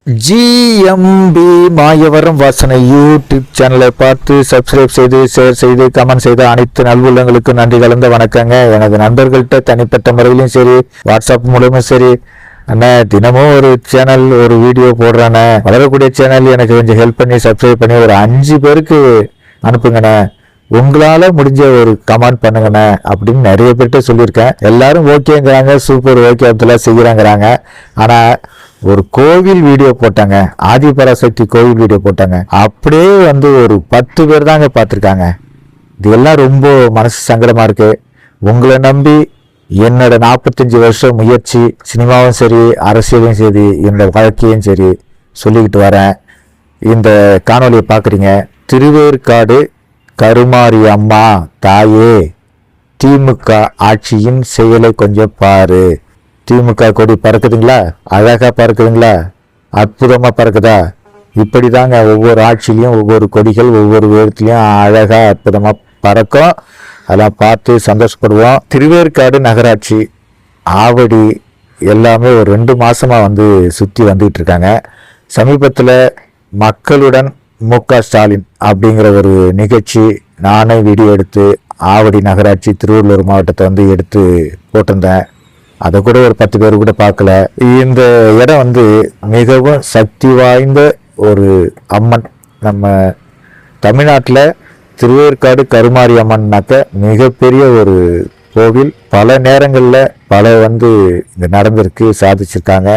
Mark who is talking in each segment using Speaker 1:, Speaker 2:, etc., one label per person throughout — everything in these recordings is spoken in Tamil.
Speaker 1: ஜிஎம்பி மாயவரம் வாசனை யூடியூப் சேனலை பார்த்து சப்ஸ்கிரைப் செய்து ஷேர் செய்து கமெண்ட் செய்த அனைத்து நல்வுள்ளங்களுக்கும் நன்றி கலந்த வணக்கங்க. எனது நண்பர்கள்ட்ட தனிப்பட்ட முறையிலும் சரி, வாட்ஸ்அப் மூலமும் சரி, அண்ணா தினமும் ஒரு சேனல் ஒரு வீடியோ போடுறானே, வளரக்கூடிய சேனல் எனக்கு கொஞ்சம் ஹெல்ப் பண்ணி சப்ஸ்கிரைப் பண்ணி ஒரு 5 பேருக்கு அனுப்புங்கண்ணே, உங்களால முடிஞ்ச ஒரு கமெண்ட் பண்ணுங்கண்ணே அப்படின்னு நிறைய பேர்கிட்ட சொல்லியிருக்கேன். எல்லாரும் ஓகேங்கிறாங்க, சூப்பர் ஓகே அப்படிலாம் செய்கிறாங்கிறாங்க. ஆனால் ஒரு கோவில் வீடியோ போட்டாங்க, ஆதிபராசக்தி கோவில் வீடியோ போட்டாங்க, அப்படியே ஒரு 10 பேர் தாங்க பார்த்துருக்காங்க. இது எல்லாம் ரொம்ப மனசு சங்கடமா இருக்கு. உங்களை நம்பி என்னோட 45 வருஷம் முயற்சி, சினிமாவும் சரி அரசியலும் சரி என்னோட வாழ்க்கையும் சரி சொல்லிக்கிட்டு வரேன். இந்த காணொலியை பார்க்குறீங்க. திருவேற்காடு கருமாரி அம்மா தாயே, திமுக ஆட்சியின் செயலை கொஞ்சம் பாரு. திமுக கொடி பறக்குதுங்களா? அழகா பறக்குதுங்களா? அற்புதமா பறக்குதா? இப்படி தாங்க ஒவ்வொரு ஆட்சியிலையும் ஒவ்வொரு கொடிகள் ஒவ்வொரு விதத்துலையும் அழகா அற்புதமா பறக்கும். அதெல்லாம் பார்த்து சந்தோஷப்படுவோம். திருவேற்காடு நகராட்சி ஆவடி எல்லாமே ஒரு 2 மாசமா சுற்றி வந்துட்டு இருக்காங்க. சமீபத்தில் மக்களுடன் மு.க. ஸ்டாலின் அப்படிங்கிற ஒரு நிகழ்ச்சி நானே வீடியோ எடுத்து ஆவடி நகராட்சி திருவள்ளூர் மாவட்டத்தை எடுத்து போட்டிருந்தேன். அதை கூட ஒரு 10 பேர் கூட பார்க்கல. இந்த இடம் மிகவும் சக்தி வாய்ந்த ஒரு அம்மன். நம்ம தமிழ்நாட்டில் திருவேற்காடு கருமாரி அம்மன்னாக்க மிகப்பெரிய ஒரு கோவில். பல நேரங்களில் பல இங்கே நடந்திருக்கு, சாதிச்சிருக்காங்க.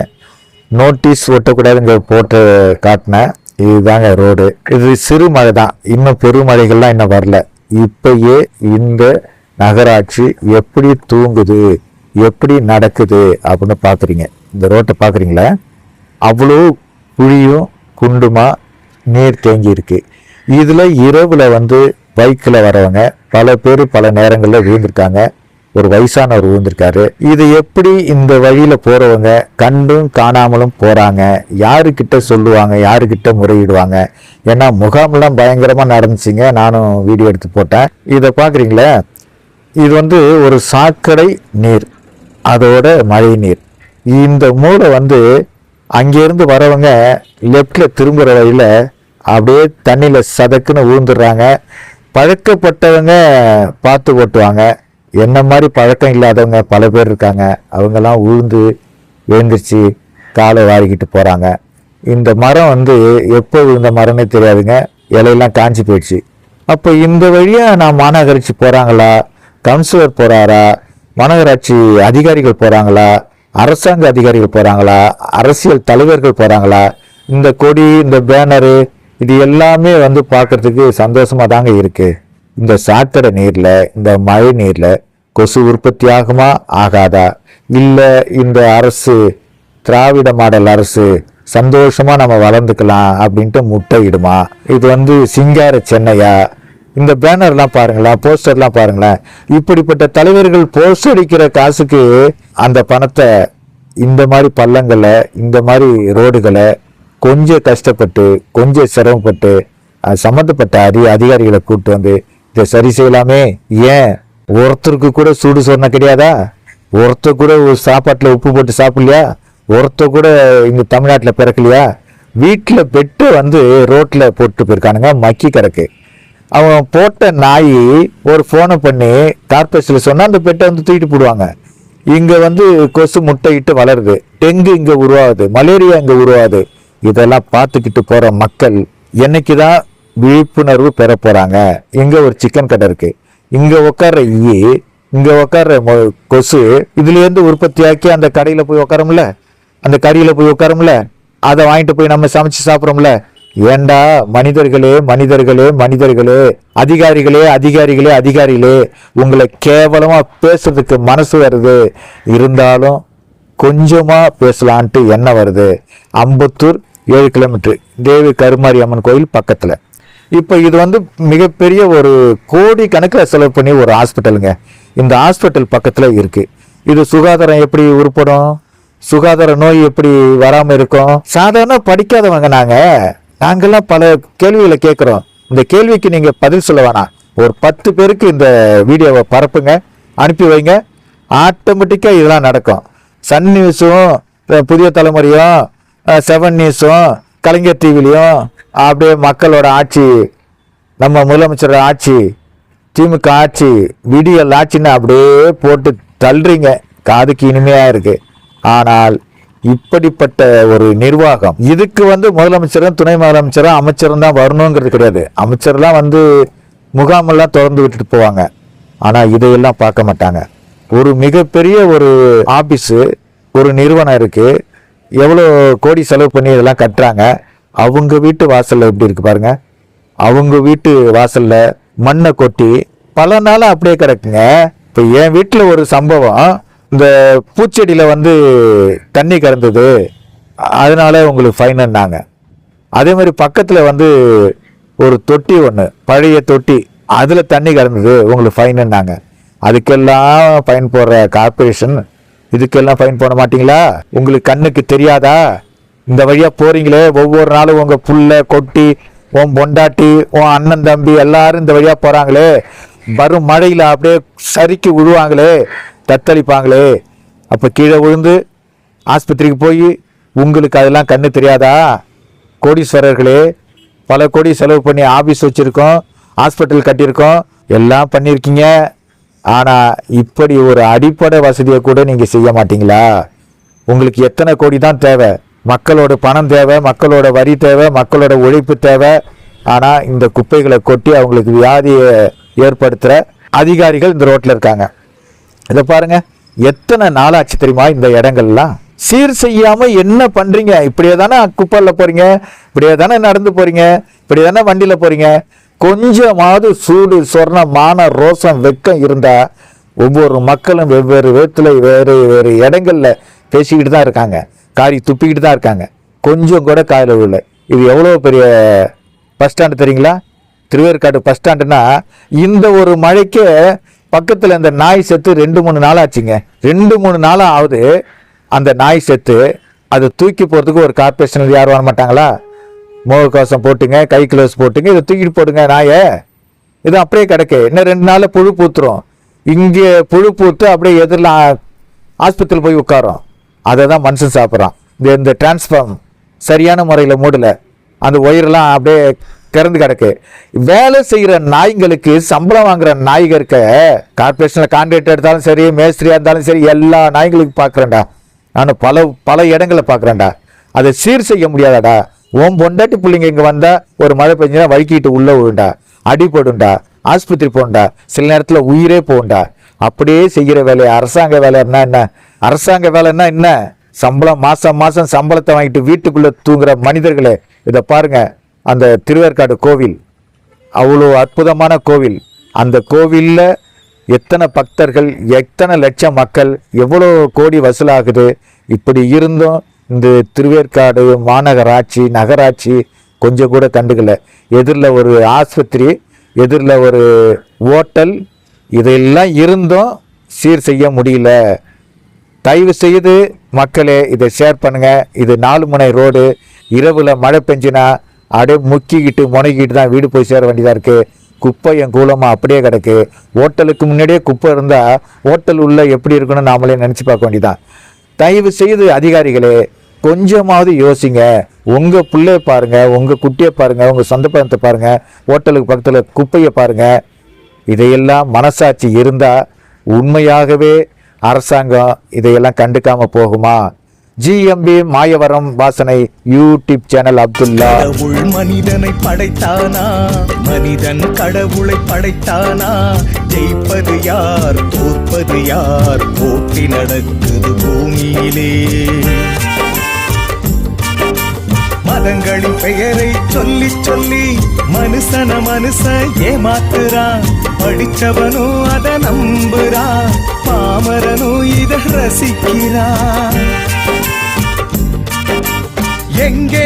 Speaker 1: நோட்டீஸ் ஒட்டக்கூடாதுங்க போட்டு காட்டினேன். இதுதாங்க ரோடு. இது சிறு மழை தான், இன்னும் பெருமழைகள்லாம் இன்னும் வரல. இப்பயே இந்த நகராட்சி எப்படி தூங்குது, எப்படி நடக்குது அப்படின்னு பார்க்குறீங்க. இந்த ரோட்டை பார்க்குறீங்களா? அவ்வளோ குழியும் குண்டுமா நீர் தேங்கி இருக்கு. இதில் இரவில் பைக்கில் வரவங்க பல பேர் பல நேரங்களில் விழுந்திருக்காங்க. ஒரு வயசானவர் விழுந்திருக்காரு. இது எப்படி இந்த வழியில் போகிறவங்க கண்டும் காணாமலும் போகிறாங்க? யாருக்கிட்ட சொல்லுவாங்க, யாருக்கிட்ட முறையிடுவாங்க? ஏன்னா முகாமெல்லாம் பயங்கரமாக நடந்துச்சுங்க. நானும் வீடியோ எடுத்து போட்டேன். இதை பார்க்குறீங்களா? இது ஒரு சாக்கடை நீர், அதோட மழை நீர். இந்த மூளை அங்கேருந்து வரவங்க லெஃப்டில் திரும்புகிற வழியில் அப்படியே தண்ணியில் சதக்குன்னு விழுந்துடுறாங்க. பழக்கப்பட்டவங்க பார்த்து ஓட்டுவாங்க. என்ன மாதிரி பழக்கம் இல்லாதவங்க பல பேர் இருக்காங்க. அவங்கெல்லாம் விழுந்து எழுந்திரிச்சு காலை வாரிக்கிட்டு போகிறாங்க. இந்த மரம் எப்போ விழுந்த மரம்னே தெரியாதுங்க. இலையெல்லாம் காஞ்சி போயிடுச்சு. அப்போ இந்த வழியாக நான் மாநகராட்சி போகிறாங்களா, கவுன்சிலர் போகிறாரா, மாநகராட்சி அதிகாரிகள் போகிறாங்களா, அரசாங்க அதிகாரிகள் போகிறாங்களா, அரசியல் தலைவர்கள் போகிறாங்களா? இந்த கொடி, இந்த பேனரு, இது எல்லாமே பார்க்கறதுக்கு சந்தோஷமாக தாங்க இருக்குது. இந்த சாக்கடை நீரில், இந்த மழை நீரில் கொசு உற்பத்தி ஆகுமா ஆகாதா? இல்லை இந்த அரசு, திராவிட மாடல் அரசு சந்தோஷமாக நம்ம வளர்ந்துக்கலாம் அப்படின்ட்டு முட்டையிடுமா? இது சிங்கார சென்னையா? இந்த பேனர்லாம் பாருங்களேன், போஸ்டர்லாம் பாருங்களேன். இப்படிப்பட்ட தலைவர்கள் போஸ்டர் அடிக்கிற காசுக்கு அந்த பணத்தை இந்த மாதிரி பள்ளங்களை, இந்த மாதிரி ரோடுகளை கொஞ்சம் கஷ்டப்பட்டு கொஞ்சம் சிரமப்பட்டு சம்மந்தப்பட்ட அதிகாரிகளை கூப்பிட்டு இதை சரி செய்யலாமே. ஏன் ஒருத்தருக்கு கூட சூடு சொன்ன கிடையாதா? ஒருத்தர் கூட ஒரு சாப்பாட்டில் உப்பு போட்டு சாப்பிடலையா? ஒருத்தர் கூட இங்கே தமிழ்நாட்டில் பிறக்கலையா? வீட்டில் பெட்டு ரோட்டில் போட்டு போயிருக்கானுங்க, மக்கி கிடக்கு. அவன் போட்ட நாய் ஒரு ஃபோனை பண்ணி கார்பரேஷனில் சொன்னால் அந்த பெட்டை தூக்கிட்டு போடுவாங்க. இங்கே கொசு முட்டையிட்டு வளருது, டெங்கு இங்கே உருவாகுது, மலேரியா இங்கே உருவாகுது. இதெல்லாம் பார்த்துக்கிட்டு போகிற மக்கள் என்னைக்கு தான் விழிப்புணர்வு பெற போகிறாங்க? இங்கே ஒரு சிக்கன் கடை இருக்குது, இங்கே உட்கார்ற இங்கே உட்கார்ற கொசு இதுலேருந்து உற்பத்தியாக்கி அந்த கடையில் போய் உட்காரோம்ல, அந்த கறியில் போய் உட்காரோம்ல, அதை வாங்கிட்டு போய் நம்ம சமைச்சு சாப்பிட்றோம்ல. ஏண்டா மனிதர்களே மனிதர்களே மனிதர்களே, அதிகாரிகளே அதிகாரிகளே அதிகாரிகளே, உங்களை கேவலமா பேசுறதுக்கு மனசு வருது. இருந்தாலும் கொஞ்சமா பேசலான்ட்டு என்ன வருது? அம்பத்தூர் 7 கிலோமீட்டர் தேவி கருமாரி அம்மன் கோயில் பக்கத்துல. இப்போ இது மிகப்பெரிய ஒரு கோடி கணக்கில் செலவு பண்ணி ஒரு ஹாஸ்பிட்டலுங்க. இந்த ஹாஸ்பிட்டல் பக்கத்துல இருக்கு. இது சுகாதாரம் எப்படி உருப்படும்? சுகாதார நோய் எப்படி வராம இருக்கும்? சாதாரண படிக்காதவங்க நாங்கெல்லாம் பல கேள்விகளை கேட்குறோம். இந்த கேள்விக்கு நீங்கள் பதில் சொல்ல வேணாம். ஒரு 10 பேருக்கு இந்த வீடியோவை பரப்புங்க, அனுப்பி வைங்க. ஆட்டோமேட்டிக்காக இதெல்லாம் நடக்கும். சன் நியூஸும் புதிய தலைமுறையும் 7 நியூஸும் கலைஞர் டிவிலையும் அப்படியே மக்களோட ஆட்சி, நம்ம முதலமைச்சரோட ஆட்சி, திமுக ஆட்சி, விடியல் ஆட்சின்னு அப்படியே போட்டு தள்ளுறீங்க. காதுக்கு இனிமையா இருக்கு. ஆனால் இப்படிப்பட்ட ஒரு நிர்வாகம், இதுக்கு முதலமைச்சரும் துணை முதலமைச்சரும் அமைச்சரும் தான் வரணுங்கிறது கிடையாது. அமைச்சர்லாம் முகாமெல்லாம் திறந்து விட்டுட்டு போவாங்க. ஆனால் இதையெல்லாம் பார்க்க மாட்டாங்க. ஒரு மிகப்பெரிய ஒரு ஆபீஸு, ஒரு நிறுவனம் இருக்கு, எவ்வளோ கோடி செலவு பண்ணி இதெல்லாம் கட்டுறாங்க. அவங்க வீட்டு வாசல்ல எப்படி இருக்கு பாருங்க. அவங்க வீட்டு வாசல்ல மண்ணை கொட்டி பல நாளா அப்படியே கிடக்குங்க. இப்போ என் வீட்டில் ஒரு சம்பவம், இந்த பூச்செடியில் தண்ணி கறந்தது, அதனால உங்களுக்கு ஃபைனாங்க. அதே மாதிரி பக்கத்தில் ஒரு தொட்டி ஒன்று, பழைய தொட்டி, அதில் தண்ணி கறந்தது, உங்களுக்கு ஃபைனாங்க. அதுக்கெல்லாம் ஃபைன் போடுற கார்பரேஷன் இதுக்கெல்லாம் ஃபைன் போட மாட்டீங்களா? உங்களுக்கு கண்ணுக்கு தெரியாதா? இந்த வழியாக போகிறீங்களே, ஒவ்வொரு நாளும் உங்கள் புல்லை கொட்டி, உன் பொண்டாட்டி, உன் அண்ணன் தம்பி எல்லாரும் இந்த வழியாக போகிறாங்களே, வரும் மழையில் அப்படியே சறுக்கி விழுவாங்களே, தத்தளிப்பாங்களே, அப்போ கீழே விழுந்து ஆஸ்பத்திரிக்கு போய் உங்களுக்கு அதெல்லாம் கண்ணு தெரியாதா? கோடீஸ்வரர்களே, பல கோடி செலவு பண்ணி ஆஃபீஸ் வச்சுருக்கோம், ஹாஸ்பிட்டல் கட்டியிருக்கோம், எல்லாம் பண்ணியிருக்கீங்க. ஆனால் இப்படி ஒரு அடிப்படை வசதியை கூட நீங்கள் செய்ய மாட்டீங்களா? உங்களுக்கு எத்தனை கோடி தான் தேவை? மக்களோட பணம் தேவை, மக்களோட வரி தேவை, மக்களோட உழைப்பு தேவை. ஆனால் இந்த குப்பைகளை கொட்டி அவங்களுக்கு வியாதியை ஏற்படுத்துகிற அதிகாரிகள் இந்த ரோட்டில் இருக்காங்க. இதை பாருங்க, எத்தனை நாளாச்சு தெரியுமா இந்த இடங்கள்லாம் சீர் செய்யாமல் என்ன பண்ணுறீங்க? இப்படியே தானே குப்பையில் போகிறீங்க, இப்படியே தானே நடந்து போகிறீங்க, இப்படியே தானே வண்டியில் போகிறீங்க. கொஞ்சமாவது சூடு, சொர்ணம், மான, ரோசம், வெக்கம் இருந்தால் ஒவ்வொரு மக்களும் வெவ்வேறு விதத்தில் வேறு வேறு இடங்கள்ல பேசிக்கிட்டு தான் இருக்காங்க, காரி துப்பிக்கிட்டு தான் இருக்காங்க. கொஞ்சம் கூட காயில் விடல. இது எவ்வளோ பெரிய பஸ் ஸ்டாண்டு தெரியுங்களா? திருவேற்காடு பஸ் ஸ்டாண்டுனா, இந்த ஒரு மழைக்கு பக்கத்தில் இந்த நாய் செத்து 2-3 நாள் ஆச்சுங்க. 2-3 நாளாக ஆகுது அந்த நாய் செத்து. அதை தூக்கி போகிறதுக்கு ஒரு கார்பரேஷனில் யாரும் வர மாட்டாங்களா? முகக்கவசம் போட்டுங்க, கை கிளவுஸ் போட்டுங்க, இதை தூக்கிட்டு போடுங்க நாயை. இது அப்படியே கிடக்கு. இன்னும் 2 நாளில் புழு பூத்துரும். இங்கே புழு பூத்து அப்படியே எதிரில் ஆஸ்பத்திரியில் போய் உட்காரோம். அதை தான் மனுஷன் சாப்பிட்றான். இந்த டிரான்ஸ்ஃபார்ம் சரியான முறையில் மூடல, அந்த ஒயரெல்லாம் அப்படியே திறந்து கிடக்கு. வேலை செய்கிற நாய்களுக்கு சம்பளம் வாங்குற நாய்களுக்கு கார்பரேஷனில் கான்ட்ராக்ட் எடுத்தாலும் சரி, மேஸ்திரியாக இருந்தாலும் சரி, எல்லா நாய்களுக்கும் பார்க்குறேன்டா. நான் பல இடங்களை பார்க்குறேன்டா. அதை சீர் செய்ய முடியாதாடா? உன் பொண்டாட்டி பிள்ளைங்க இங்கே வந்தால் ஒரு மழை பெஞ்சுனா வழுக்கிட்டு உள்ளே விழுண்டா, அடிபடுண்டா, ஆஸ்பத்திரி போகண்டா, சில நேரத்தில் உயிரே போகண்டா. அப்படியே செய்கிற வேலையை அரசாங்க வேலைன்னா என்ன? அரசாங்க வேலைன்னா என்ன? சம்பளம் மாதம் மாதம் சம்பளத்தை வாங்கிட்டு வீட்டுக்குள்ளே தூங்குற மனிதர்களே, இதை பாருங்க. அந்த திருவேற்காடு கோவில் அவ்வளோ அற்புதமான கோவில். அந்த கோவிலில் எத்தனை பக்தர்கள், எத்தனை லட்சம் மக்கள், எவ்வளோ கோடி வசூலாகுது. இப்படி இருந்தும் இந்த திருவேற்காடு மாநகராட்சி, நகராட்சி கொஞ்சம் கூட கண்டுக்கல. எதிரில் ஒரு ஆஸ்பத்திரி, எதிரில் ஒரு ஹோட்டல், இதெல்லாம் இருந்தும் சீர் செய்ய முடியல. தயவு செய்து மக்களே இதை ஷேர் பண்ணுங்க. இது 4 முனை ரோடு. இரவில் மழை பெஞ்சினா அப்படியே முக்கிக்கிட்டு முனைக்கிட்டு தான் வீடு போய் சேர வேண்டியதாக இருக்குது. குப்பை என் கூலமாக அப்படியே கிடக்கு. ஹோட்டலுக்கு முன்னாடியே குப்பை இருந்தால் ஹோட்டல் உள்ள எப்படி இருக்குன்னு நாமளே நினச்சி பார்க்க வேண்டியதான். தயவு செய்து அதிகாரிகளே கொஞ்சமாவது யோசிங்க. உங்கள் பிள்ளைய பாருங்கள், உங்கள் குட்டியை பாருங்கள், உங்கள் சொந்த பணத்தை பாருங்கள், ஹோட்டலுக்கு பக்கத்தில் குப்பையை பாருங்கள். இதையெல்லாம் மனசாட்சி இருந்தால் உண்மையாகவே அரசாங்கம் இதையெல்லாம் கண்டுக்காமல் போகுமா? ஜிஎம்பி மாயவரம் வாசனை யூடியூப் சேனல். அப்துல்லா.
Speaker 2: கடவுள் மனிதனை படைத்தானா? மனிதன் கடவுளை படைத்தானா? ஜெயிப்பது யார், தோற்பது யார்? போட்டி நடக்குது பூமியிலே. மதங்களின் பெயரை சொல்லி சொல்லி மனுஷன் ஏமாத்துறான். படிச்சவனும் அதை நம்புறான், பாமரனும் இதை ரசிக்கிறான். எங்கே